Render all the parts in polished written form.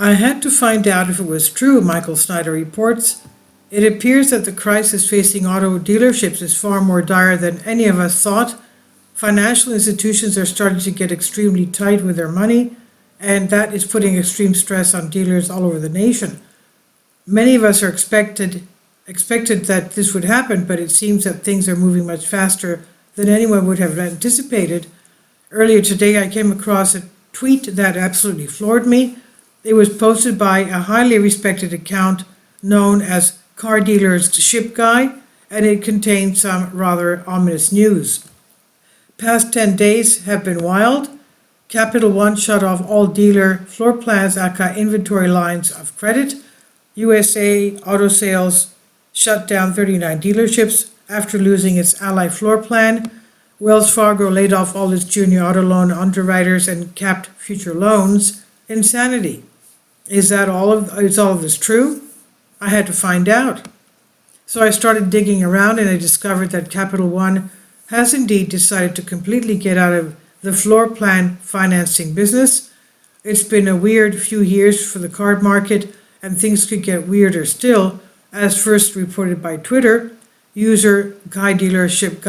I had to find out if it was true, Michael Snyder reports. It appears that the crisis facing auto dealerships is far more dire than any of us thought. Financial institutions are starting to get extremely tight with their money, and that is putting extreme stress on dealers all over the nation. Many of us are expected that this would happen, but it seems that things are moving much faster than anyone would have anticipated. Earlier today, I came across a tweet that absolutely floored me. It was posted by a highly respected account known as Car Dealer's Ship Guy, and it contained some rather ominous news. Past 10 days have been wild. Capital One shut off all dealer floor plans, aka inventory lines of credit. USA Auto Sales shut down 39 dealerships after losing its Ally floor plan. Wells Fargo laid off all its junior auto loan underwriters and capped future loans. Insanity. Is all of this true? I had to find out. So I started digging around and I discovered that Capital One has indeed decided to completely get out of the floor plan financing business. It's been a weird few years for the car market, and things could get weirder still, as first reported by Twitter user Car Dealership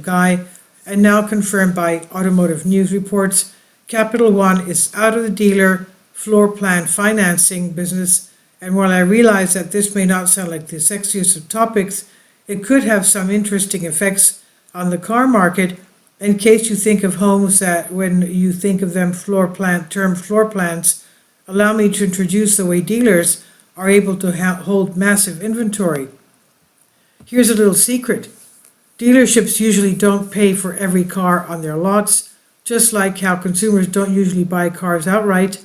Guy, and now confirmed by Automotive News reports. Capital One is out of the dealer floor plan financing business, and while I realize that this may not sound like the sexiest of topics, it could have some interesting effects on the car market. In case you think of homes that when you think of them term floor plans, allow me to introduce the way dealers are able to hold massive inventory. Here's a little secret. Dealerships usually don't pay for every car on their lots, just like how consumers don't usually buy cars outright.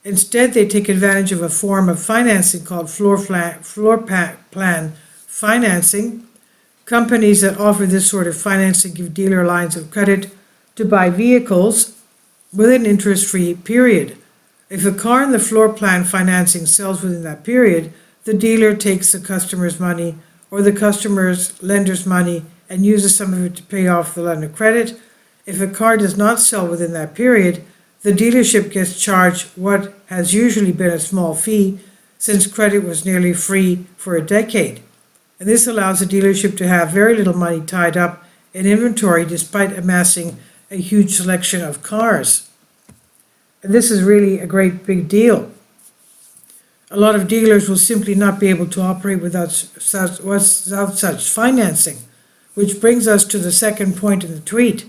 Instead, they take advantage of a form of financing called floor plan financing. Companies that offer this sort of financing give dealer lines of credit to buy vehicles with an interest-free period. If a car in the floor plan financing sells within that period, the dealer takes the customer's money or the customer's lender's money and uses some of it to pay off the line of credit. If a car does not sell within that period, the dealership gets charged what has usually been a small fee, since credit was nearly free for a decade. And this allows the dealership to have very little money tied up in inventory despite amassing a huge selection of cars. And this is really a great big deal. A lot of dealers will simply not be able to operate without such financing, which brings us to the second point in the tweet.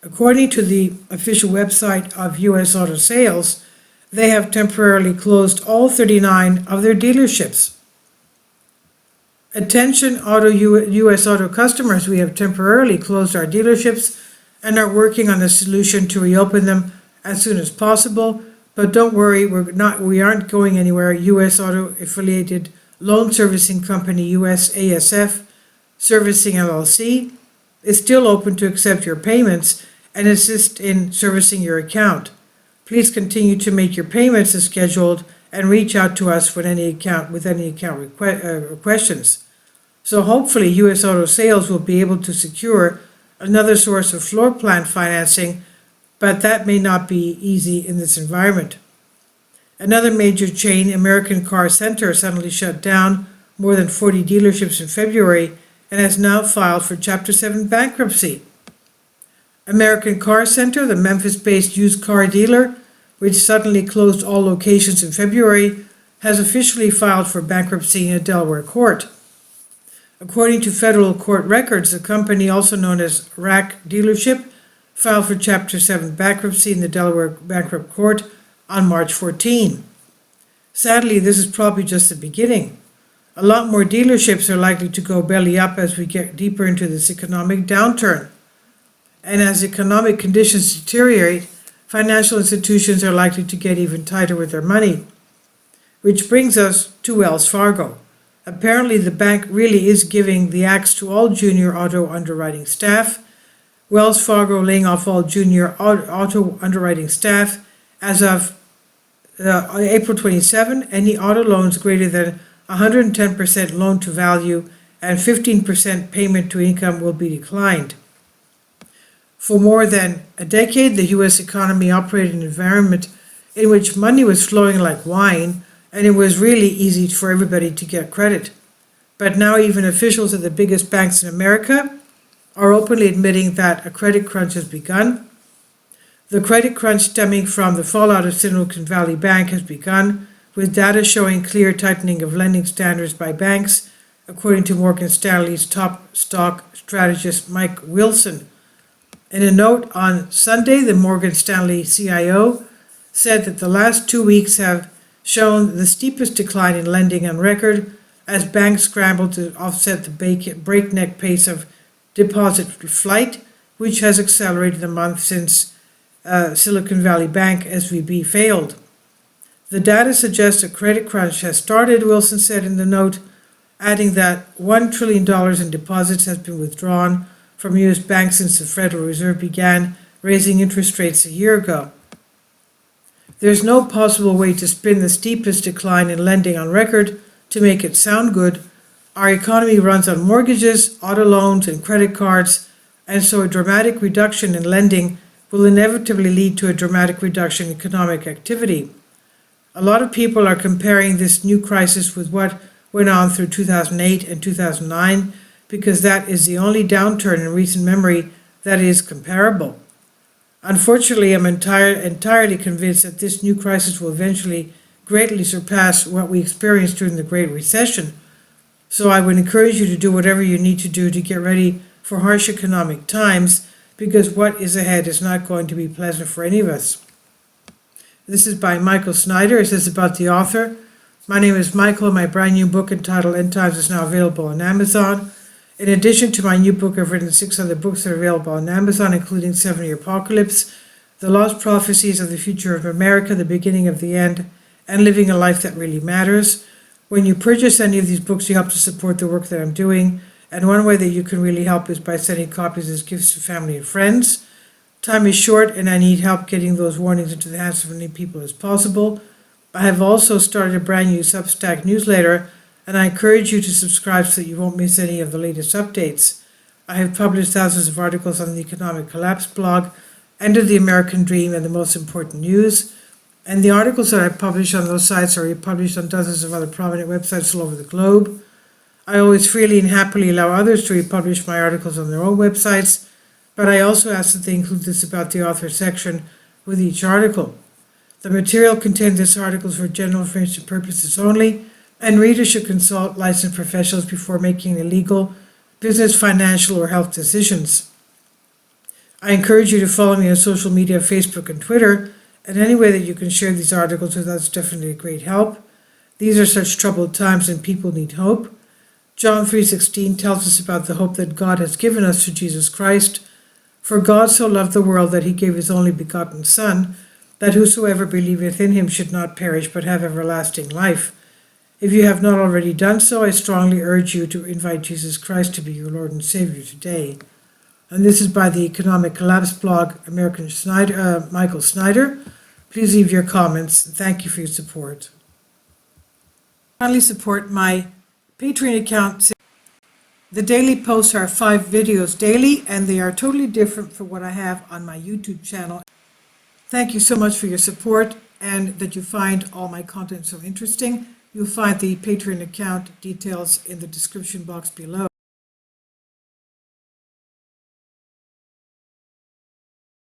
According to the official website of US Auto Sales, they have temporarily closed all 39 of their dealerships. Attention US Auto customers, we have temporarily closed our dealerships and are working on a solution to reopen them as soon as possible. But don't worry, we aren't going anywhere. US Auto affiliated loan servicing company USASF Servicing LLC is still open to accept your payments and assist in servicing your account. Please continue to make your payments as scheduled and reach out to us with any account questions. So hopefully US Auto Sales will be able to secure another source of floor plan financing, but that may not be easy in this environment. Another major chain, American Car Center, suddenly shut down more than 40 dealerships in February and has now filed for Chapter 7 bankruptcy. American Car Center, the Memphis-based used car dealer, which suddenly closed all locations in February, has officially filed for bankruptcy in a Delaware court. According to federal court records, the company, also known as Rack Dealership, filed for Chapter 7 bankruptcy in the Delaware Bankrupt Court on March 14. Sadly, this is probably just the beginning. A lot more dealerships are likely to go belly up as we get deeper into this economic downturn. And as economic conditions deteriorate, financial institutions are likely to get even tighter with their money. Which brings us to Wells Fargo. Apparently, the bank really is giving the axe to all junior auto underwriting staff. Wells Fargo laying off all junior auto underwriting staff. As of April 27, any auto loans greater than 110% loan to value and 15% payment to income will be declined. For more than a decade, the U.S. economy operated in an environment in which money was flowing like wine, and it was really easy for everybody to get credit. But now even officials at the biggest banks in America are openly admitting that a credit crunch has begun. The credit crunch stemming from the fallout of Silicon Valley Bank has begun, with data showing clear tightening of lending standards by banks, according to Morgan Stanley's top stock strategist Mike Wilson. In a note on Sunday, the Morgan Stanley CIO said that the last 2 weeks have shown the steepest decline in lending on record as banks scramble to offset the breakneck pace of deposit flight, which has accelerated the month since Silicon Valley Bank SVB failed. The data suggests a credit crunch has started, Wilson said in the note, adding that $1 trillion in deposits has been withdrawn from U.S. banks since the Federal Reserve began raising interest rates a year ago. There's no possible way to spin the steepest decline in lending on record to make it sound good. Our economy runs on mortgages, auto loans, and credit cards, and so a dramatic reduction in lending will inevitably lead to a dramatic reduction in economic activity. A lot of people are comparing this new crisis with what went on through 2008 and 2009 because that is the only downturn in recent memory that is comparable. Unfortunately, I'm entirely convinced that this new crisis will eventually greatly surpass what we experienced during the Great Recession. So I would encourage you to do whatever you need to do to get ready for harsh economic times, because what is ahead is not going to be pleasant for any of us. This is by Michael Snyder. It says about the author. My name is Michael. My brand new book entitled End Times is now available on Amazon. In addition to my new book, I've written 6 other books that are available on Amazon, including 7-Year Apocalypse, The Lost Prophecies of the Future of America, The Beginning of the End, and Living a Life That Really Matters. When you purchase any of these books, you help to support the work that I'm doing, and one way that you can really help is by sending copies as gifts to family and friends. Time is short, and I need help getting those warnings into the hands of as many people as possible. I have also started a brand new Substack newsletter, and I encourage you to subscribe so that you won't miss any of the latest updates. I have published thousands of articles on the Economic Collapse blog, End of the American Dream, and the most important news. And the articles that I publish on those sites are republished on dozens of other prominent websites all over the globe. I always freely and happily allow others to republish my articles on their own websites, but I also ask that they include this about the author section with each article. The material contained in this article is for general information purposes only, and readers should consult licensed professionals before making illegal, business, financial, or health decisions. I encourage you to follow me on social media, Facebook and Twitter, and any way that you can share these articles with us is definitely a great help. These are such troubled times and people need hope. John 3:16 tells us about the hope that God has given us through Jesus Christ. For God so loved the world that he gave his only begotten Son, that whosoever believeth in him should not perish but have everlasting life. If you have not already done so, I strongly urge you to invite Jesus Christ to be your Lord and Savior today. And this is by the Economic Collapse blog, Michael Snyder. Please leave your comments. Thank you for your support. Kindly support my Patreon account. The daily posts are 5 videos daily, and they are totally different from what I have on my YouTube channel. Thank you so much for your support and that you find all my content so interesting. You'll find the Patreon account details in the description box below.